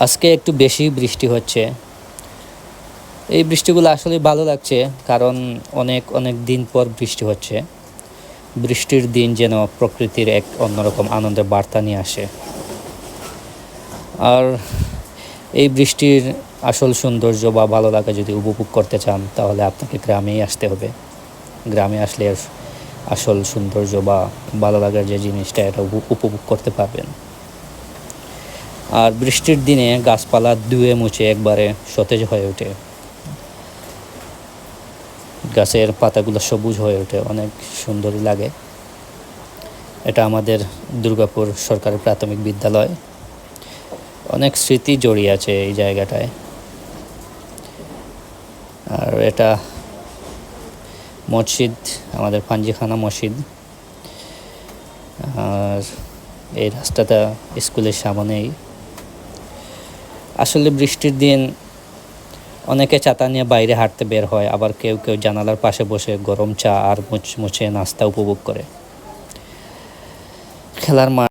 আজকে একটু বেশি বৃষ্টি হচ্ছে। এই বৃষ্টিগুলো আসলে ভালো লাগছে, কারণ অনেক অনেক দিন পর বৃষ্টি হচ্ছে। বৃষ্টির দিন যেন প্রকৃতির এক অন্যরকম আনন্দের বার্তা নিয়ে আসে। আর এই বৃষ্টির আসল সৌন্দর্য বা ভালো লাগা যদি উপভোগ করতে চান, তাহলে আপনাকে গ্রামেই আসতে হবে। গ্রামে আসলে আসল সৌন্দর্য বা ভালো লাগার যে জিনিসটা, এটা উপভোগ করতে পারবেন। আর বৃষ্টির দিনে গাছপালা ধুয়ে মুছে একবারে সতেজ হয়ে ওঠে। গাছের পাতাগুলো সবুজ হয়ে ওঠে, অনেক সুন্দরই লাগে। এটা আমাদের দুর্গাপুর সরকারি প্রাথমিক বিদ্যালয়। অনেক স্মৃতি জড়িয়ে আছে এই জায়গাটায়। আর এটা মসজিদ, আমাদের পাঞ্জিখানা মসজিদ। আর এই রাস্তাটা স্কুলের সামনেই। আসলে বৃষ্টির দিন অনেকে ছাতা নিয়ে বাইরে হাঁটতে বের হয়, আবার কেউ কেউ জানালার পাশে বসে গরম চা আর মুচমুচে নাস্তা উপভোগ করে। খেলার মাঠ